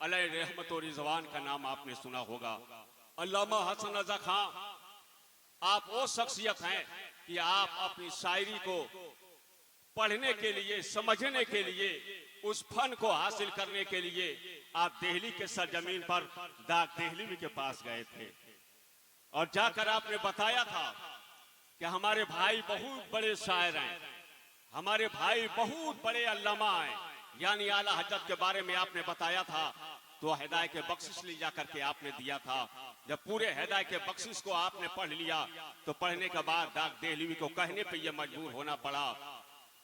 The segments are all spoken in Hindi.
अलैहि रहमत और रिजवान का नाम आपने सुना होगा। अल्लामा हसन रजा खां, आप वो शख्सियत हैं कि आप अपनी शायरी को पढ़ने के लिए, समझने के लिए, उस फन को हासिल करने के लिए आप दिल्ली के सरजमीन पर दाग देहलवी के पास गए थे और जाकर आपने बताया था कि हमारे भाई बहुत बड़े शायर हैं, हमारे भाई बहुत बड़े अल्लामा हैं, यानी आला हजरत के बारे में आपने बताया था। तो हिदायत के बख्शिश ले जाकर के आपने दिया था। जब पूरे हिदायत के बख्शिश को आपने पढ़ लिया तो पढ़ने के बाद दाग देहलवी को कहने पे ये मजबूर होना पड़ा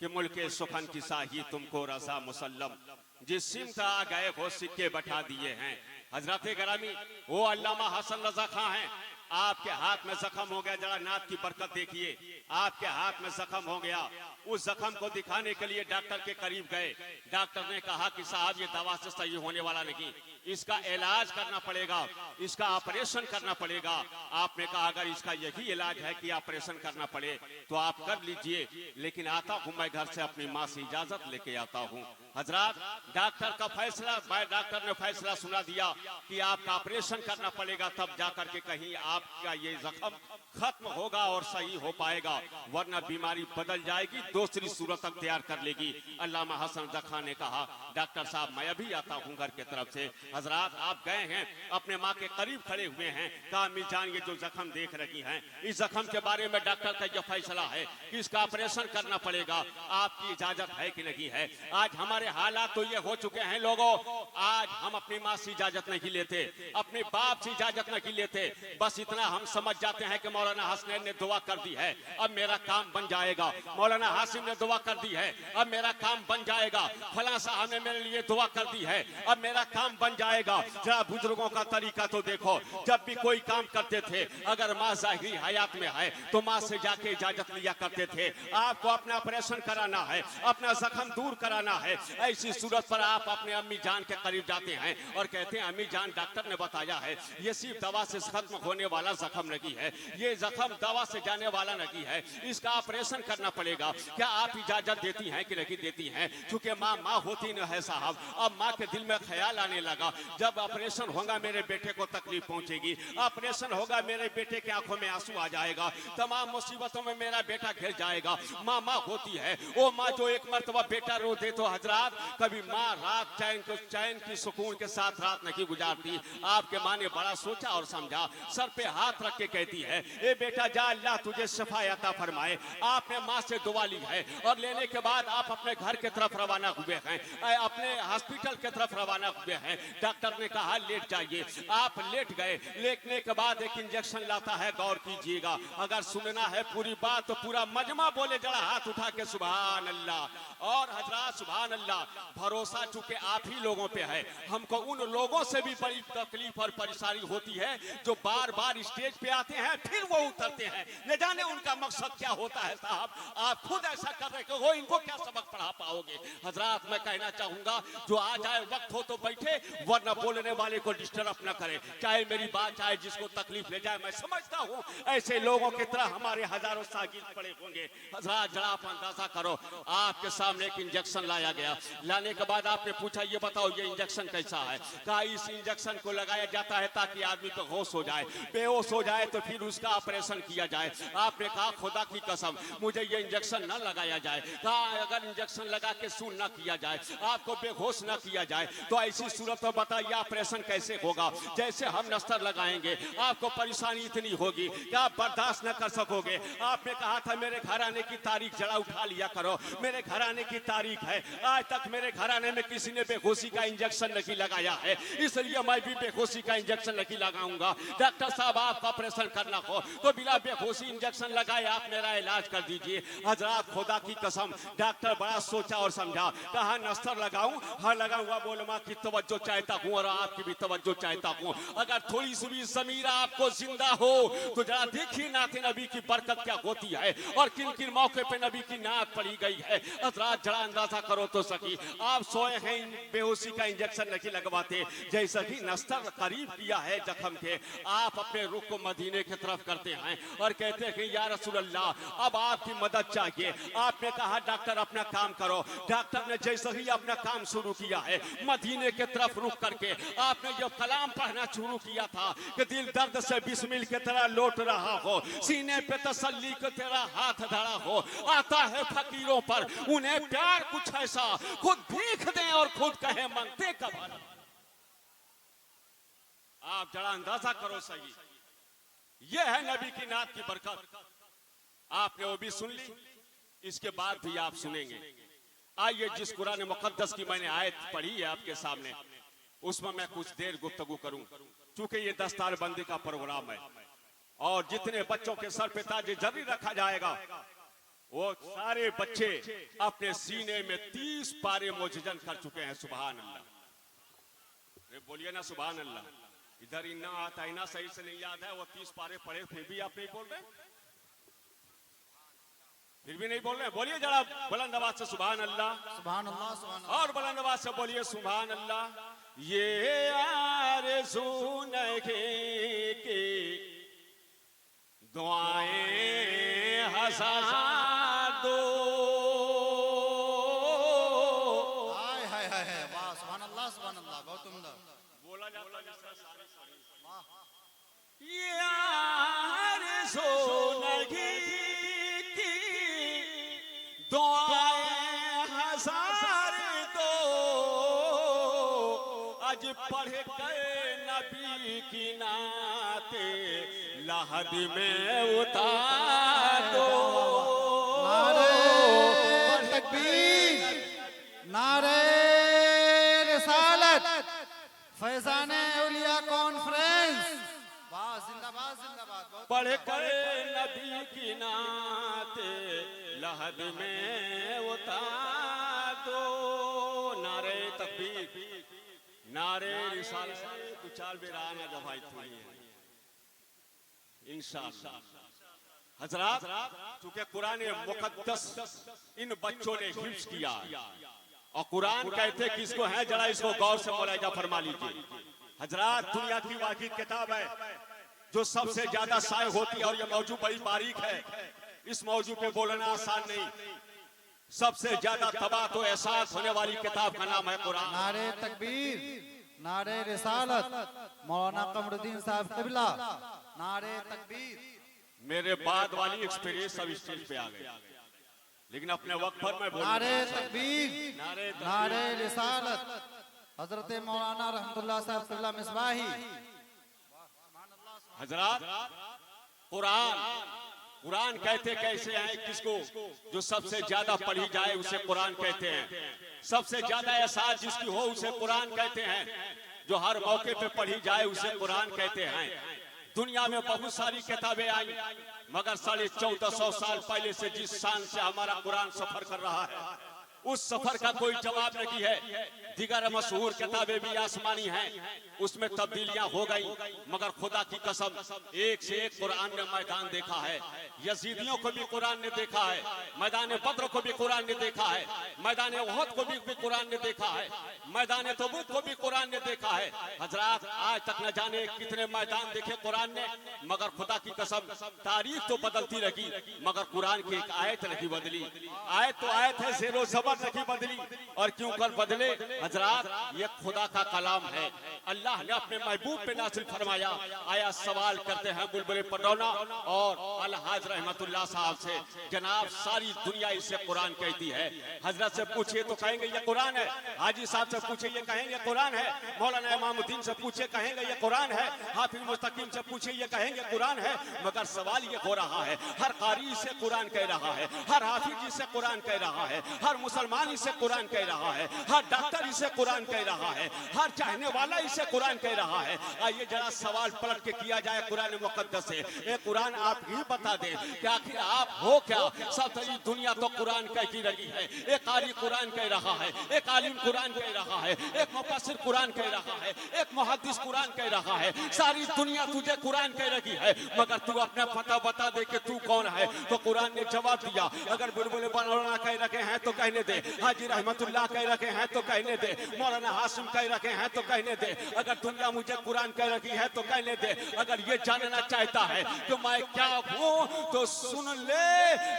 कि मुल्के सुखन की साही तुमको रजा मुसल्लम, जिस सिमत आ गए हो सिक्के बैठा दिए हैं। हजरत ग्रामी वो अल्लामा हसन रजा खां हैं, आपके हाथ में जख्म हो गया, जरा नात की बरकत देखिए, आपके हाथ में जख्म हो गया। उस जख्म को दिखाने के लिए डॉक्टर के करीब गए। डॉक्टर ने कहा कि साहब ये दवा से सही होने वाला नहीं, इसका इलाज करना पड़ेगा, इसका ऑपरेशन करना पड़ेगा। आपने कहा अगर इसका यही इलाज है कि ऑपरेशन करना पड़े तो आप कर लीजिए, लेकिन आता हूं मैं घर से अपनी माँ से इजाजत लेके आता हूँ। हजरात, डॉक्टर का फैसला, डॉक्टर ने फैसला सुना दिया कि आपका ऑपरेशन करना पड़ेगा, तब जाकर के कहीं आपका ये जख्म खत्म होगा और सही हो पाएगा, वरना बीमारी बदल जाएगी, दूसरी सूरत अख्तियार कर लेगी। अल्लामा हसन रजा खां ने कहा डॉक्टर साहब मैं अभी आता हूँ घर की तरफ से। हजरात, आप गए हैं, अपने माँ के करीब खड़े हुए हैं, कहा अम्मी जान ये जो जख्म देख रही हैं, इस जख्म के बारे में डॉक्टर का यह फैसला है कि इसका ऑपरेशन करना पड़ेगा, आपकी इजाजत है कि नहीं है। आज हमारे हालात तो ये हो चुके हैं लोगों, आज हम अपनी माँ से इजाजत नहीं लेते, अपने बाप से इजाजत नहीं लेते, बस इतना हम समझ जाते हैं कि मौलाना हसनैन ने दुआ कर दी है, अब मेरा काम बन जाएगा, मौलाना हासिम ने दुआ कर दी है, अब मेरा काम बन जाएगा, फलां साहब ने मेरे लिए दुआ कर दी है, अब मेरा काम बन जाएगा। जरा बुजुर्गों का तरीका तो देखो, जब भी कोई काम करते थे अगर माँ जाहिरी हयात में है तो माँ से जाके इजाजत लिया करते थे। आपको अपना ऑपरेशन कराना है, अपना जख्म दूर कराना है, ऐसी सूरत पर आप अपने अम्मी जान के करीब जाते हैं और कहते हैं अम्मी जान डॉक्टर ने बताया है ये सिर्फ दवा से खत्म होने वाला जख्म नहीं है, ये जख्म दवा से जाने वाला नहीं है, इसका ऑपरेशन करना पड़ेगा। क्या आप इजाजत देती हैं कि नहीं देती हैं? क्योंकि माँ माँ होती न है साहब। अब माँ के दिल में ख्याल आने लगा जब ऑपरेशन होगा मेरे बेटे को तकलीफ पहुंचेगी, ऑपरेशन होगा मेरे बेटे के आंखों में आंसू आ जाएगा, तमाम मुसीबतों में मेरा बेटा घिर जाएगा। माँ माँ होती है, वो माँ जो एक मर्तबा बेटा रो दे तो हजरात कभी माँ रात चैन की सुकून के साथ रात नहीं गुजारती। आपके माँ ने बड़ा सोचा और समझा, सर पे हाथ रख के कहती है ए बेटा जा, अल्लाह तुझे शफा अता फरमाए। आपने माँ से दुआ ली है और लेने के बाद आप अपने घर की तरफ रवाना हुए हैं, अपने हॉस्पिटल की तरफ रवाना हुए हैं। डॉक्टर ने कहा लेट जाइए, आप लेट गए। लेटने के बाद एक इंजेक्शन लाता है, गौर कीजिएगा, अगर सुनना है पूरी बात तो पूरा मजमा बोले, जरा हाथ उठा के सुभान अल्लाह। और हजरात सुभान अल्लाह, भरोसा चूंकि आप ही लोगों पे है, हमको उन लोगों से भी बड़ी तकलीफ और परेशानी होती है जो बार बार स्टेज पे आते हैं फिर वो उतरते हैं, न जाने उनका मकसद क्या होता है। साहब आप खुद ऐसा कर रहे हो, इनको क्या सबक पढ़ा पाओगे? हजरात मैं कहना चाहूंगा जो आ जाए वक्त हो तो बैठे, वरना बोलने वाले को डिस्टर्ब न करे, चाहे मेरी बात चाहे जिसको तकलीफ ले जाए। मैं समझता हूँ ऐसे लोगों की तरह हमारे हजारों सागिद पड़े होंगे। हजरात जरा आप अंदाजा करो, आपके सामने एक इंजेक्शन लाया गया, लाने के बाद आपने पूछा ये बताओ ये इंजेक्शन कैसा है? कहा इस इंजेक्शन को लगाया जाता है ताकि आदमी को होश हो जाए, बेहोश हो जाए तो फिर उसका ऑपरेशन किया जाए। आपने कहा खुदा की कसम मुझे ये इंजेक्शन न लगाया जाए। कहा अगर इंजेक्शन लगा के सून न किया जाए, आपको बेहोश न किया जाए, तो ऐसी सूरत में बताइए ऑपरेशन कैसे होगा? जैसे हम नस्तर लगाएंगे आपको परेशानी इतनी होगी कि आप बर्दाश्त न कर सकोगे। आपने कहा था मेरे घर आने की तारीख जरा उठा लिया करो, मेरे घर आने की तारीख है, आज तक मेरे घर आने में किसी ने बेहोशी का इंजेक्शन नहीं लगाया है, इसलिए मैं भी बेहोशी का इंजेक्शन नहीं लगाऊंगा। डॉक्टर साहब आपका ऑपरेशन करना हो तो बिना बेहोशी इंजेक्शन लगाए आप मेरा इलाज कर दीजिए। हजरात खुदा की कसम डॉक्टर बड़ा सोचा और समझा, कहा नस्तर लगाऊं? हाँ लगाऊंगा। बोले माँ की तवज्जो चाहता हूँ और आपकी भी तवज्जो चाहता हूँ, अगर थोड़ी सी भी ज़मीरा आपको जिंदा हो तो जरा देखिए नाते नबी की बरकत क्या होती है और किन किन मौके पे नबी की नात पड़ी गई है। हजरात जरा अंदाजा करो तो सकी, आप सोए हैं बेहोशी का इंजेक्शन नहीं लगवाते, जैसा कि नस्तर करीब किया है जख्म के, आप अपने रुख को मदीने की तरफ करते हैं और कहते हैं कि या रसूल अल्लाह अब आपकी मदद चाहिए। आपने कहा डॉक्टर अपना काम करो। डॉक्टर ने जैसे ही अपना काम शुरू किया है मदीने की तरफ रुख करके आपने जो कलाम पढ़ना शुरू किया था कि दिल दर्द से बिस्मिल की तरह लौट रहा हो, सीने पे तसल्ली की तरह हाथ धरा हो, आता है फकीरों पर उन्हें प्यार कुछ ऐसा खुद भीख दें और खुद कहे मांगते कब। आप जरा अंदाजा करो सही, यह है नबी की नात की बरकत। आपने वो भी सुन ली, इसके बाद भी आप सुनेंगे। आइए जिस कुरान मुकद्दस की मैंने आयत पढ़ी है आपके सामने, उसमें मैं कुछ देर गुफ्तगू करूं, चूंकि ये दस्तार बंदी का प्रोग्राम है और जितने बच्चों के सर पे ताज जरी रखा जाएगा वो सारे बच्चे अपने सीने में 30 पारे मोजजन कर चुके हैं। सुभान अल्लाह, बोलिए ना सुभान अल्लाह। इधर इन्ना आता इना सही से नहीं याद है, वो 30 पारे पढ़े फिर भी आप नहीं बोल रहे, फिर भी नहीं बोल रहे। बोलिए जरा बुलंद आवाज से सुभान अल्लाह, सुभान अल्लाह, सुभान अल्लाह, और बुलंद आवाज से बोलिए सुभान अल्लाह। ये आरज़ू नहीं की दुआएं हजार दो, हाय हाय हाय, वाह सुभान अल्लाह, सुभान अल्लाह, बहुत उम्दा बोला जाता है। ये आरज़ू नहीं की दुआएं हजार दो, आज पढ़ कर नबी की नाते लहद में उतार दो। नारे तकबीर, नारे रिसालत, फैजान औलिया कॉन्फ्रेंस, वाह जिंदाबाद जिंदाबाद। पढ़ कर नबी की नाते लहद में उतार दो। नारे तकबीर, नारे रिसालत, दो चार बेर आना जब भाई थोड़ी है इंशाअल्लाह। हजरात, चूंकि कुरान मुकद्दस इन बच्चों ने हिफ्ज किया और कुरान कहते किसको है, जरा इसको गौर से मुलाहिजा फरमा लीजिए। हजरात, दुनिया की वाहिद किताब है जो सबसे ज्यादा शाये होती है और यह मौजू बड़ी बारीक है। इस मौजू पे बोलना आसान नहीं। सबसे ज्यादा तबाह तो एहसास होने वाली किताब का नाम है कुरान। नारे तकबीर, नारे रिसालत, मौलाना कमरुद्दीन साहब क़िबला, नारे तकबीर। मेरे बाद वाली एक्सपीरियंस सब स्टेज पे आ गई, लेकिन अपने वक्त पर मैं बोलूंगा। नारे तकबीर, नारे तकबीर, नारे रिसालत, हजरत मौलाना रहमतुल्लाह साहब क़िबला मिसबाही। हजरात, कुरान कहते कैसे हैं किसको, जो सबसे ज्यादा पढ़ी जाए उसे कुरान कहते हैं। सबसे ज्यादा एहसास जिसकी हो उसे कुरान कहते हैं। जो हर मौके पे पढ़ी जाए उसे कुरान कहते हैं। दुनिया में बहुत सारी किताबें आई, मगर 1450 साल पहले से जिस शान से हमारा कुरान सफर कर रहा है उस सफर का कोई जवाब नहीं है। दिगर मशहूर किताबें भी आसमानी हैं, उसमें तब्दीलियां हो गई, मगर खुदा की कसम एक से एक कुरान ने मैदान देखा है। यजीदियों को भी कुरान ने देखा है, मैदान बद्र को भी कुरान ने देखा है, मैदान उहद को भी कुरान ने देखा है, मैदान तबूक को भी कुरान ने देखा है। हजरात, आज तक न जाने कितने मैदान देखे कुरान ने, मगर खुदा की कसम तारीख तो बदलती रही, मगर कुरान की एक आयत नहीं बदली। आयत तो आयत है, ज़ेरो ज़बर नहीं बदली। और क्यों कर बदले? हजरात, ये खुदा का कलाम है, अल्लाह ने अपने महबूब पे नाज़िल फरमाया। आया सवाल करते हैं बुलबुल पडरौना और अलहाज रहमतुल्लाह साहब से, जनाब सारी दुनिया इसे कुरान कहती है। हजरत से पूछिए तो कहेंगे ये कुरान है, हाजी साहब से पूछिए ये कहेंगे कुरान है, मौलाना इमामुद्दीन से पूछिए कहेंगे ये कुरान है, हाफिज मुस्तकीम से पूछिए ये कहेंगे कुरान है। मगर सवाल ये हो रहा है, हर कारी इसे कुरान कह रहा है, हर हाफिज इसे कुरान कह रहा है, हर मुसलमान इसे कुरान कह रहा है, हर डॉक्टर इसे कुरान कह रहा है, हर चाहने वाला इसे कुरान कह रहा है। आइए जरा सवाल पलट के किया जाए कुरान मुकद्दस से। ये कुरान आप ही बता दें कि आखिर आप हो क्या? सारी दुनिया तो कुरान कहती रही है। एक कारी कुरान कह रहा है, एक आलिम कुरान कह रहा है, एक मुफस्सिर कुरान कह रहा है, एक एक मुहद्दिस कुरान कह रहा है, सारी दुनिया तुझे कुरान कह रही है, मगर तू अपना पता बता दे कि तू कौन है। तो कुरान ने जवाब दिया, अगर बुलबुल मौलाना कह रखे हैं तो कहने दे, हाजी रहमतुल्लाह कह रखे हैं तो कहने दे, मौलाना हाशिम कह रखे हैं तो कहने दे, अगर दुनिया मुझे कुरान कह रखी है तो कहने दे। अगर ये जानना चाहता है कि मैं क्या हूँ तो सुन ले,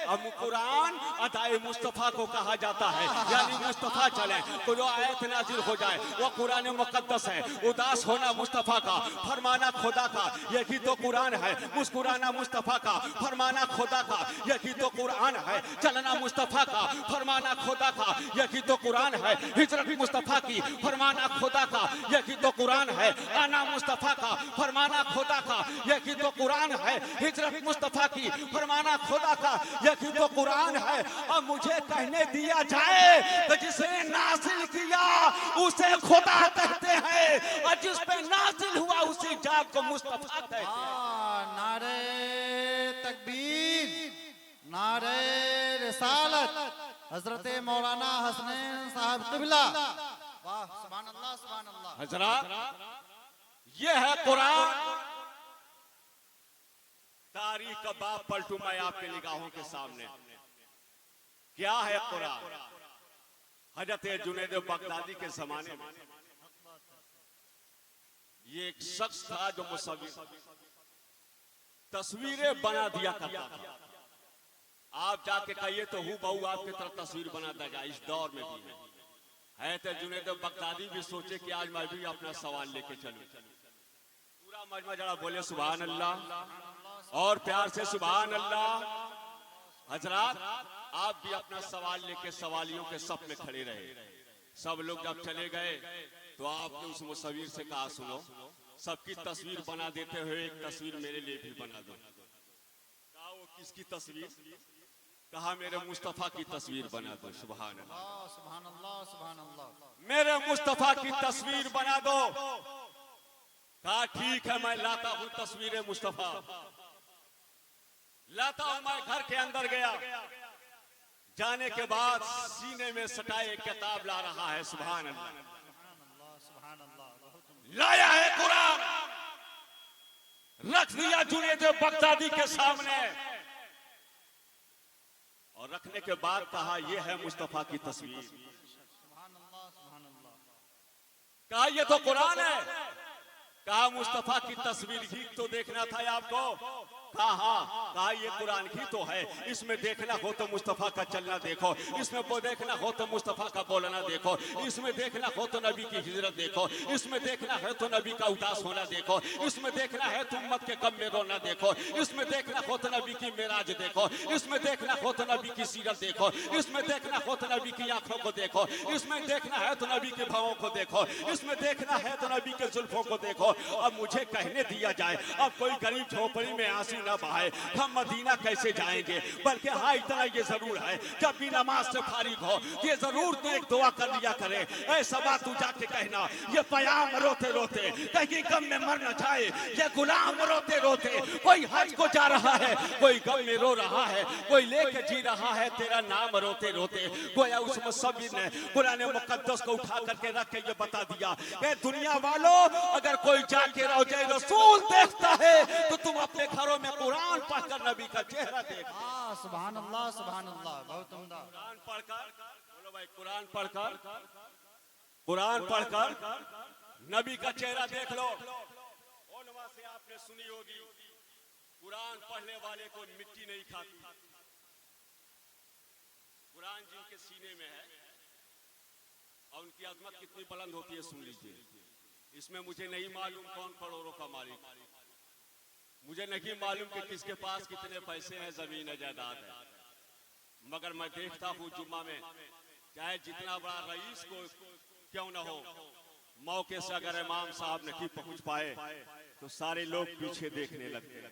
अब कुरान अदाए मुस्तफा को कहा जाता है, यानी मुस्तफा चले तो जो आयत नाजिल हो जाए वो कुरान मुकद्दस है। उदास होना मुस्तफा का, फरमाना खुदा का, यही तो कुरान है। मुस्कुराना मुस्तफा का, फरमाना खुदा का, यही तो कुरान है। चलना मुस्तफा का, फरमाना खुदा का, यही तो कुरान है। हिजरत मुस्तफा की, फरमाना खुदा का, यही तो कुरान है। आना मुस्तफा का, फरमाना खुदा का, यही तो कुरान है। हिजरत मुस्तफा की, फरमाना खुदा का, यही तो कुरान है। अब मुझे कहने दिया जाए तो जिसने नाजिल किया उसे खुदा कहते हैं, और जिस पे नाजिल हुआ उसी जात को मुस्तफा कहते हैं। नारे तकबीर, नारे रिसालत, हजरत मौलाना हसनैन साहब क़िबला। वाह, सुभान अल्लाह, सुभान अल्लाह। हजरत, ये है कुरान। तारीख का बाप पलटू मैं आपके निगाहों के सामने, क्या है कुरान। हजरत जुनैद बगदादी के जमाने में ये एक शख्स था जो मुसव्विर तस्वीरें बना दिया करता था। आप जाके कहिए तो हूँ बहू आपकी तरफ तस्वीर बना देगा, इस दौर में भी है। तो जुनैद बगदादी भी सोचे कि आज मैं भी अपना सवाल लेके चलूं। पूरा मजमा जरा बोले सुभान अल्लाह और प्यार से सुभान अल्लाह। हजरात, आप भी अपना सवाल लेके सवालियों के सफ में खड़े रहे। सब लोग जब चले गए तो आपने उस मुसव्विर से कहा, सुनो, सबकी तस्वीर बना देते हुए एक तस्वीर मेरे लिए भी बना दो। कहा वो किसकी तस्वीर? कहा मेरे मुस्तफा की तस्वीर बना दो। सुभान अल्लाह, सुभान अल्लाह, सुभान अल्लाह। मेरे मुस्तफा की तस्वीर बना दो। कहा ठीक है, मैं लाता हूं तस्वीर मुस्तफा। लाता हूं, मैं घर के अंदर गया। जाने के बाद सीने में सटाए किताब ला रहा है। सुभान अल्लाह, लाया है कुरान, रख दिया जुनैद बगदादी के सामने, और रखने के बाद कहा यह है मुस्तफा की तस्वीर। कहा यह तो कुरान है। कहा मुस्तफा की तस्वीर ही तो देखना था आपको। कहा हाँ। कहा ये कुरान ही तो है, इसमें देखना हो तो मुस्तफा का चलना देखो, इसमें देखना हो तो मुस्तफा का बोलना देखो, इसमें देखना हो तो नबी की हिजरत देखो, इसमें देखना है तो नबी का उदास होना देखो, इसमें देखना है तो उम्मत के गम में रोना देखो, इसमें देखना हो तो नबी की मेराज देखो, इसमें देखना हो तो नबी की सीरत देखो, इसमें देखना हो तो नबी की आंखों को देखो, इसमें देखना है तो नबी के भावों को देखो, इसमें देखना है तो नबी के जुल्फों को देखो। अब मुझे कहने दिया जाए, अब कोई गरीब झोपड़ी में आंसू न बहाए, हम मदीना कैसे जाएंगे। बल्कि हाँ, इतना ये जरूर है, जब भी नमाज से फारिग हो ये जरूर तो एक दुआ कर लिया करे। ऐसा बात तू जाके कहना, ये पयाम रोते रोते कहीं गम में मर न जाए, ये गुलाम रोते रोते कोई हज को जा रहा है, कोई गम में रो रहा है, कोई लेके जी रहा है तेरा नाम रोते रोते। गोया उस मुसव्विर ने कुरान मुकद्दस को उठा करके रख के ये बता दिया कि दुनिया वालों, अगर कोई जाके रोज़े रसूल देखता है तो तुम अपने घरों में कुरान पढ़कर नबी का चेहरा देखो। सुभान अल्लाह, सुभान अल्लाह, बहुत उम्दा। कुरान पढ़कर, बोलो भाई, कुरान पढ़कर, कुरान पढ़कर नबी का चेहरा देख लो। उलमा से आपने सुनी होगी, कुरान पढ़ने वाले को मिट्टी नहीं खाती। कुरान जिनके सीने में है और उनकी अजमत कितनी बुलंद होती है, सुन लीजिए। इसमें मुझे नहीं मालूम कौन करोड़ों का मालिक, मुझे नहीं मालूम कि किसके पास कितने पैसे हैं, जमीन है, जायदाद है, मगर मैं देखता हूँ जुम्मा में चाहे जितना बड़ा रईस को क्यों न हो, मौके से अगर इमाम साहब नहीं पहुंच पाए तो सारे लोग पीछे देखने लगते हैं,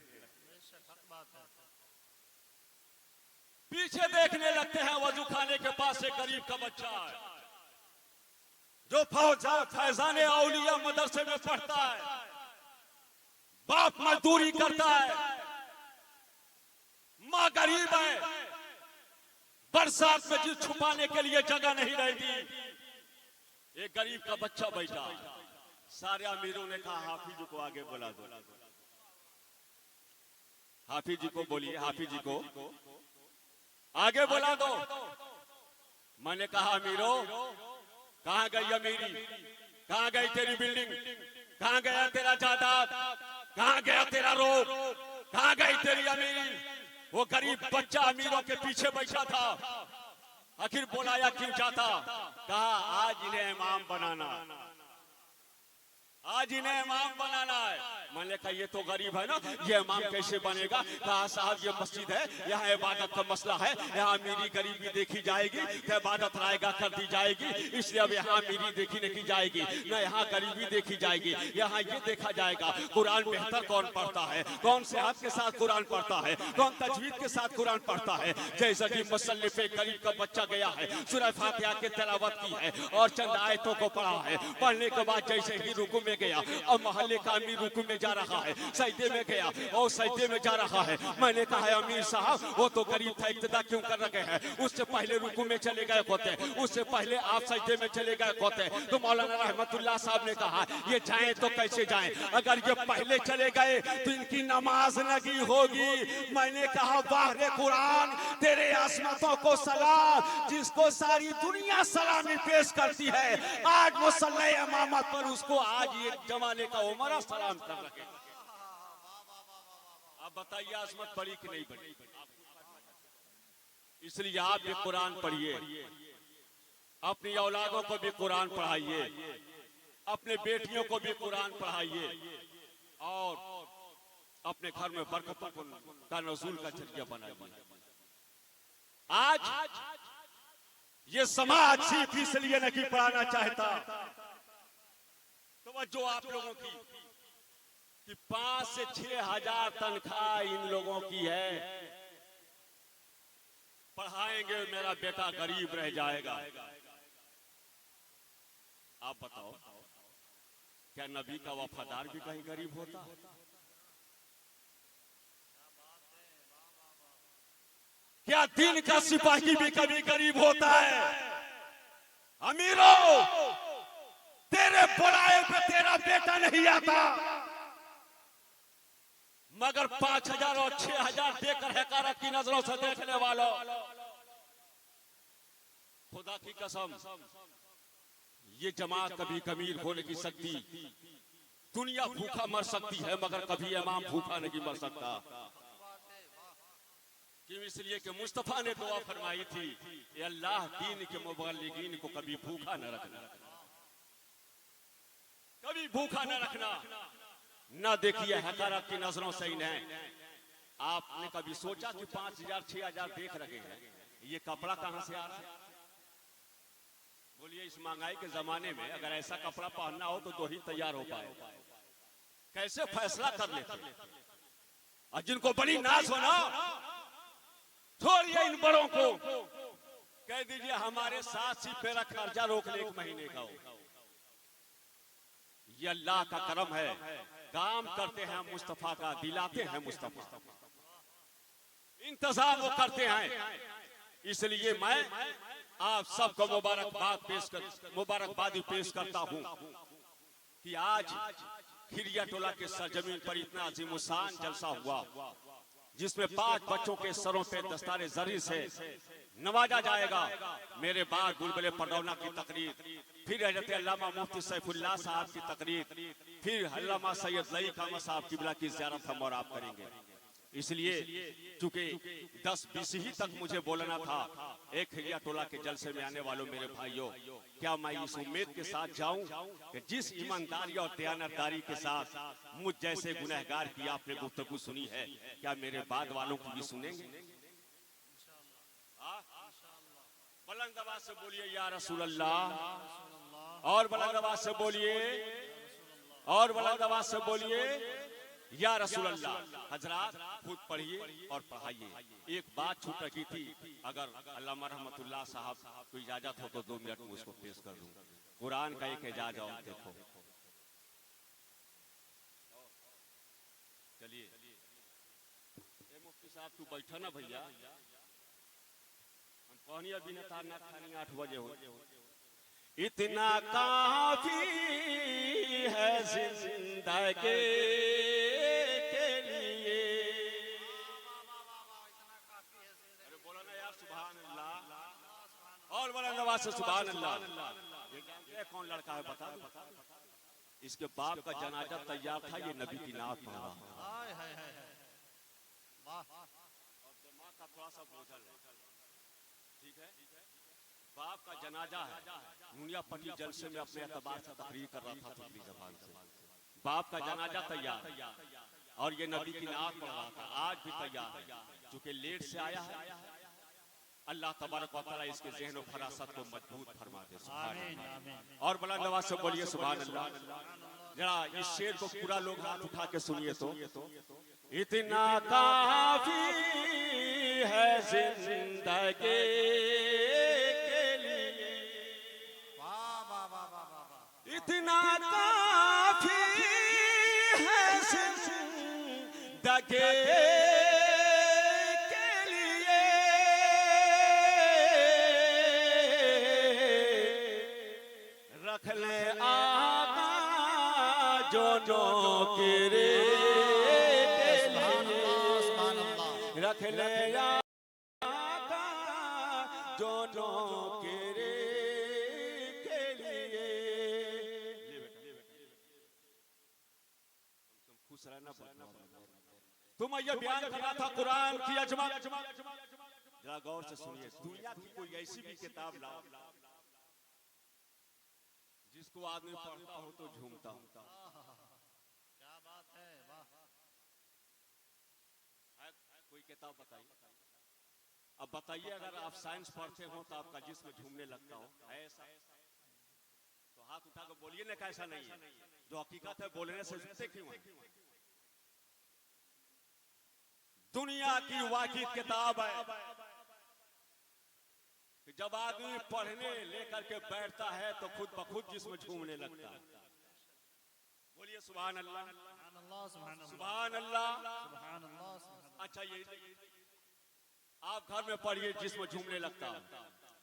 पीछे देखने लगते हैं। वजू खाने के पास एक गरीब का बच्चा है जो फैजाने औलिया मदरसे में पढ़ता है, बाप मजदूरी करता है, माँ गरीब है, बरसात में जिस छुपाने के लिए जगह नहीं रहती, एक गरीब का बच्चा बैठा, सारे अमीरों ने कहा हाफिज को आगे बुला दो। हाफिज जी को बोलिए, हाफिज जी को आगे बुला दो। मैंने कहा अमीरों, कहां गई अमीरी, कहां गई तेरी बिल्डिंग, कहां गया तेरा जायदाद, कहां गया तेरा रोब, कहां गई तेरी अमीरी? वो गरीब बच्चा अमीरों के पीछे बैठा था, आखिर बुलाया क्यों जाता? कहा आज इन्हें इमाम बनाना, आज इन्हें इमाम बनाना है। मैंने कहा ये तो गरीब है ना, ये इमाम कैसे बनेगा? कहा साहब ये मस्जिद है, यहाँ इबादत का मसला है, यहाँ अमीरी गरीबी देखी जाएगी तो इबादत रायगा कर दी जाएगी, इसलिए अब यहाँ अमीरी देखी नहीं जाएगी, न यहाँ गरीबी देखी जाएगी, यहाँ ये देखा जाएगा कुरान बेहतर कौन पढ़ता है, कौन सेहत के साथ कुरान पढ़ता है, कौन तजवीद के साथ कुरान पढ़ता है। जैसा कि मसल्ले पे गरीब का बच्चा गया है, सूरह फातिहा की तिलावत की है और चंद आयतों को पढ़ा है, पढ़ने के बाद जैसे ही रुकू में गया और मोहल्ले का अमीर रुकू में जा रहा है, सजदे में गया और सजदे में जा रहा है। मैंने कहा अमीर साहब वो तो गरीब था, इब्तिदा क्यों कर रखे हैं? उससे पहले रुकू में चले गए होते, उससे पहले आप सजदे में चले गए होते। तो मौलाना रहमतुल्लाह साहब ने कहा ये जाएं तो कैसे जाएं, अगर ये पहले चले गए तो इनकी नमाज नहीं होगी। मैंने कहा बाहरे कुरान तेरे आसमतों को सलाम, जिसको सारी दुनिया सलामी पेश करती है, आज मुसल्ले इमामत पर उसको आज ये जमाने का उमरा सलाम कर रहे। आप बताइए आजमत बड़ी कि नहीं बड़ी? इसलिए आप भी कुरान पढ़िए, अपनी औलादों को भी कुरान पढ़ाइए, अपने बेटियों को भी कुरान पढ़ाइए और अपने घर में बरकतों का नज़ूल का जरिया बनाइए। आज ये समाज सिर्फ इसलिए नहीं पढ़ाना चाहता, तो आप लोगों की कि 5 से 6 हजार तनख्वाह इन लोगों की है, पढ़ाएंगे मेरा बेटा गरीब रह जाएगा। आप बताओ क्या नबी का वफादार भी कहीं गरीब होता? क्या दिन का सिपाही भी कभी गरीब होता है? अमीरों तेरे बुलाए पे तेरा बेटा नहीं आता, मगर 5,000 और 6,000 देकर हकारत की नजरों से देखने वालों, खुदा की कसम ये जमात कभी कमीर हो नहीं सकती। दुनिया भूखा मर सकती है मगर कभी इमाम भूखा नहीं मर सकता। क्यों? इसलिए कि मुस्तफा ने दुआ फरमाई थी, ये अल्लाह दीन के मुबल्लिगीन को कभी भूखा न रखना, कभी भूखा न रखना। न देखिए हकारत की नजरों से इन्हें। आपने कभी सोचा कि 5,000 6,000 देख रहे हैं, ये कपड़ा कहां से आ रहा है? बोलिए इस महंगाई के जमाने में अगर ऐसा कपड़ा पहनना हो तो ही तैयार हो पाए। कैसे फैसला कर लेते? और जिनको बड़ी नाज हो ना, छोड़िए इन बड़ों को, कह दीजिए हमारे साथ सिर्फ मेरा खर्चा रोक ले 1 महीने का हो। ये अल्लाह का करम है, काम करते हैं मुस्तफा का, दिलाते हैं मुस्तफा, इंतजाम वो करते हैं। इसलिए मैं आप सबको मुबारकबादी पेश करता हूं कि आज खिरिया टोला के सरजमीन पर इतना अजीमुशान जलसा हुआ, जिसमें 5 बच्चों के सरों पे दस्तारे जरी से नवाजा जाएगा। मेरे बाद बुलबुले पडरौना की तकरीर, फिर हजरत अल्लामा मुफ्ती सैफुल्लाह साहब की तकरीर, फिर अल्लामा सैयद लई कामा साहब किबला की ज़ियारत हम और आप करेंगे। इसलिए चूंकि 10-20 ही तक मुझे बोलना था, एक खिरिया टोला के जलसे में आने वालों मेरे भाइयों, क्या मैं इस उम्मीद के साथ जाऊं कि जिस ईमानदारी और दयानतदारी के साथ मुझ जैसे गुनहगार की आपने गुफ्तगू सुनी है, क्या मेरे बाद वालों की भी सुनेंगे? बुलंद आवाज से बोलिए या रसूल अल्लाह, और बुलंद आवाज से बोलिए, और बुलंद आवाज से बोलिए या रसूल अल्लाह। हजरात खुद पढ़िए और पढ़ाइए। एक बात छूट रखी थी, अगर अल्लामा रहमतुल्लाह साहब को इजाजत हो तो 2 मिनट में उसको पेश कर दूं। कुरान का एक एजाज और देखो, चलिए मुफ्ती साहब तू बैठा ना भैया, हम कहनी अभी ना 8 बजे हो। इतना काफी है जिंदगी के लिए। अरे बोला ना यार सुभान अल्लाह, और बोला नवाज से सुभान अल्लाह। ये जानते हैं कौन लड़का है बता? इसके बाप का जनाजा तैयार था, ये नबी की नात पढ़ रहा। और दिमाग का थोड़ा सा बोझल है, ठीक है? बाप का जनाजा है, मुनिया पट्टी जलसे में अपने एतबार से तकरीर कर रहा था तुर्की जबान से। बाप का जनाजा तैयार और ये नबी की नात पढ़ रहा था, आज भी तैयार है। चूंकि लेट से आया है, अल्लाह तबारक व तआला इसके ज़हन और फरासत को मजबूत फरमा दे। सुभान अल्लाह। और बुलंद आवाज से बोलिए सुभान अल्लाह। जरा इस शेर को पूरा लोग हाथ उठा के सुनिए तो। इतना काफी है जिंदगी के लिए, इतना काफी है जिंदगी के लिए, रख ले आका जो नौकरी, रख ले आका जो नौकरी के लिए। तुम खुश रहना, तुम ये बयान करना था कुरान की अजमत। जरा गौर से सुनिए, दुनिया की कोई ऐसी भी किताब लाओ जिसको आदमी पढ़ता हो तो झूमता हो। क्या बात है, वाह। कोई किताब बताइए। अब बताइए, अगर आप साइंस पढ़ते हो तो आपका जिस्म झूमने लगता हो, है ऐसा? तो हाथ उठा कर बोलिए ना, कैसा नहीं है? जो हकीकत है बोलने से झूमते क्यों हैं? दुनिया की वाकिद किताब है कि जब आदमी पढ़ने लेकर के बैठता है तो खुद ब खुद जिस्म झूमने लगता है। बोलिए सुभान अल्लाह, सुभान अल्लाह। अच्छा, ये आप घर में पढ़िए जिस्म झूमने लगता है,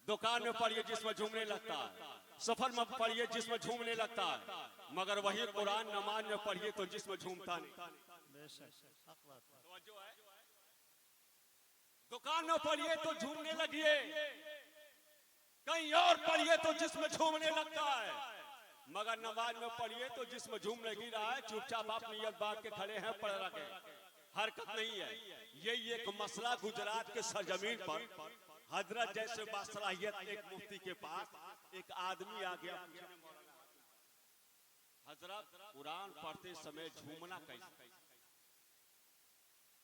दुकान में पढ़िए जिस्म झूमने लगता है, सफर में पढ़िए जिस्म झूमने लगता है, मगर वही कुरान नमाज में पढ़िए तो जिस्म झूमता नहीं। दुकान में पढ़िए तो झूमने लगिए, कहीं और पढ़िए तो जिस्म झूमने लगता है, मगर नमाज में पढ़िए तो जिस्म झूम नहीं रहा है। चुपचाप आप नियत बांध के खड़े हैं, पढ़ रखे, हरकत नहीं है। यही एक मसला गुजरात के सरजमीन पर हजरत जैसे बासलाहियत एक मुफ्ती के पास एक आदमी आ गया, हजरत कुरान पढ़ते समय झूमना कैसे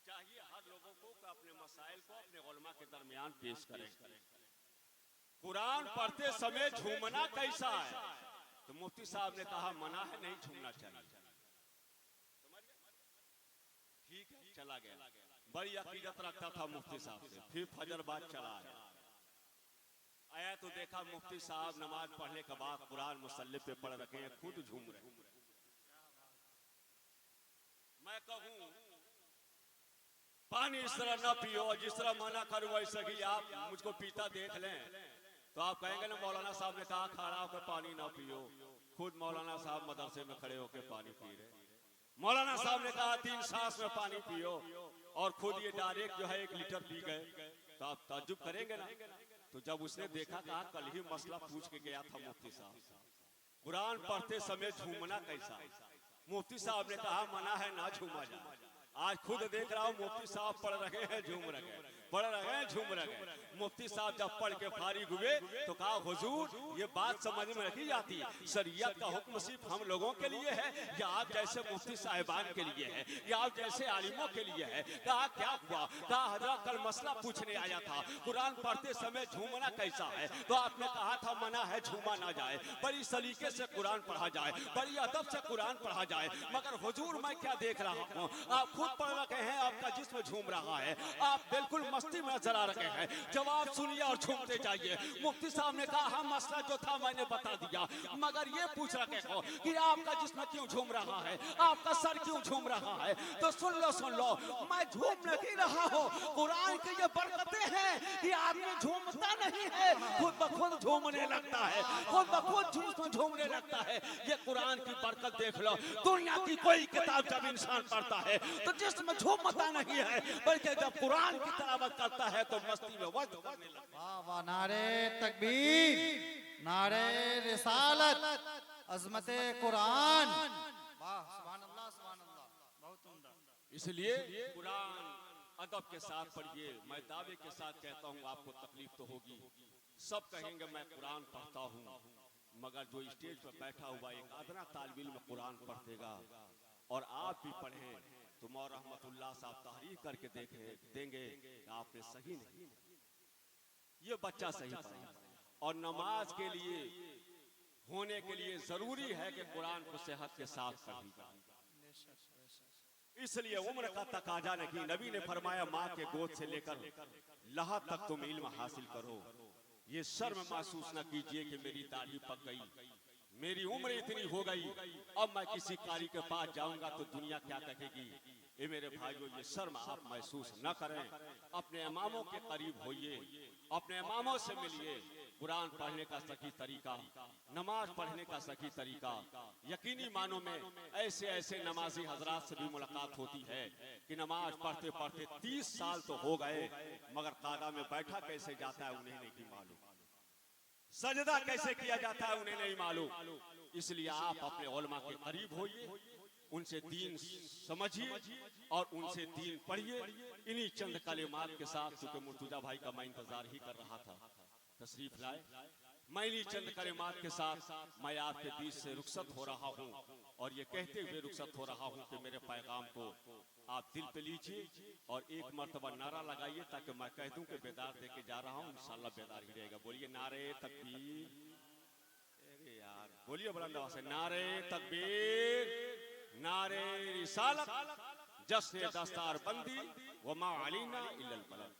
चाहिए? हर लोगों को अपने मसाइल को अपने उलमा के दरमियान पेश करें। कुरान पढ़ते समय झूमना कैसा है? तो मुफ्ती साहब ने कहा मना है, नहीं झूमना चाहिए। ठीक है, चला गया। बड़ी अकीदत रखता था मुफ्ती साहब से। फिर फजर बाद चला आया तो देखा मुफ्ती साहब नमाज पढ़ने के बाद कुरान मुसल्ले पे पढ़ रखे हैं, खुद झूम रहे। मैं कहूं पानी इस तरह ना पियो, जिस तरह मना करूं वैसे ही आप मुझको पीता देख लें तो आप कहेंगे ना मौलाना साहब ने कहा खड़ा होकर पानी ना पियो। खुद मौलाना साहब मदरसे में खड़े होकर पानी पी रहे। मौलाना साहब ने कहा 3 सांस में पानी पियो, और खुद ये डायरेक्ट जो है 1 लीटर पी गए, तो आप ताज्जुब करेंगे ना। तो जब उसने देखा, कहा कल ही मसला पूछ के गया था मुफ्ती साहब, कुरान पढ़ते समय झूमना कैसा? मुफ्ती साहब ने कहा मना है, ना झूमा जाए। आज खुद देख रहा हूँ मुफ्ती साहब पढ़ रहे हैं, झूम रहे हैं, पढ़ रहे हैं, झूम रहे हैं। मुफ्ती साहब जब पढ़ के फारिग हुए तो कहा हुजूर ये बात समझ में नहीं आती, शरीयत का हुक्म सिर्फ हम लोगों के लिए है या आप जैसे मुफ्ती साहिबान के लिए है या आप जैसे आलिमों के लिए है? कहा क्या हुआ? कहा हजरत कल मसला पूछने आया था, कुरान पढ़ते समय झूमना कैसा है? तो आपने कहा था मना है, झूमा ना जाए, बड़ी सलीके से कुरान पढ़ा जाए, बड़ी अदब से कुरान पढ़ा जाए। मगर हुजूर मैं क्या देख रहा हूँ, आप खुद पढ़ रखे हैं, आपका जिस्म झूम रहा है, आप बिल्कुल मस्ती में नजर आ रहे हैं। जवाब जवाब सुनिए और झूमते जाइए। मुफ्ती साहब ने कहा हाँ मसला जो था मैंने बता दिया, मगर ये पूछ रखे हो कि आपका जिस्म क्यों झूम रहा है, आपका सर क्यों झूम रहा है। तो सुन लो, मैं झूम नहीं रहा हूँ। कुरान की ये बरकतें हैं कि आदमी झूमता नहीं है, खुद ब खुद झूमने लगता है, खुद ब खुद झूमने लगता है। ये कुरान की बरकत देख लो। दुनिया की कोई किताब जब इंसान पढ़ता है तो जिस्म झूमता नहीं है, बल्कि जब कुरान की तिलावत करता है तो मस्ती में वक्त करने लगता है। वाह वाह, नारे तकबीर, नारे रिसालत, अजमते कुरान। वाह सुभान अल्लाह, सुभान अल्लाह, बहुत उम्दा। इसलिए कुरान अदब के साथ पढ़िए। मैं दावे के साथ कहता हूँ, आपको तकलीफ तो होगी, सब कहेंगे मैं कुरान पढ़ता हूँ, मगर जो स्टेज पर बैठा हुआ एक आदना तालिब इल्म कुरान पढ़ देगा और आप भी पढ़ें तो मौला रहमतुल्लाह साहब तहरीर करके देंगे कि आपने सही नहीं, ये बच्चा सही पढ़ा। और नमाज के लिए होने के लिए जरूरी है कि कुरान को सेहत के साथ पढ़िएगा। इसलिए उम्र का तकाजा नहीं, नबी ने फरमाया माँ के गोद से लेकर लहा तक तुम इल्म हासिल करो। ये शर्म महसूस न कीजिए कि मेरी दाढ़ी पक गई, मेरी उम्र इतनी हो गई, अब मैं किसी कारी के पास जाऊंगा तो दुनिया क्या कहेगी। ये मेरे भाइयों, ये शर्म आप महसूस न करें। अपने इमामों के करीब होइए, अपने इमामों से मिलिए। कुरान पढ़ने का सही तरीका, नमाज पढ़ने का सही तरीका, यकीनी मानों में ऐसे ऐसे नमाजी हजरात से भी मुलाकात होती है कि नमाज पढ़ते पढ़ते 30 साल तो हो गए, मगर कागा में बैठा कैसे जाता है उन्हें नहीं मालूम, सजदा कैसे किया जाता है उन्हें नहीं मालूम। इसलिए आप अपने उलमा के करीब होइए, उनसे दीन समझिए और उनसे दीन पढ़िए। इन्हीं चंद कलिमात के साथ, क्योंकि मुर्तजा भाई का मैं इंतजार ही कर रहा था, तशरीफ लाए, मैं इन्हीं चंद कलिमात के साथ मैं आपके बीच से रुखसत हो रहा हूँ और ये कहते हुए रुखसत हो रहा हूँ कि मेरे पैगाम को आप दिल पे लीजिए और एक मर्तबा नारा लगाइए ताकि मैं कह दूं कि बेदार दे के जा रहा हूँ, इंशाल्लाह बेदार ही रहेगा। बोलिए नारे तकबीर, अरे यार बोलिए बुलंद आवाज से, नारे तकबीर, नारे रिसालत, जश्न दस्तार बंदी व मा अलीना इल्लल बलाग।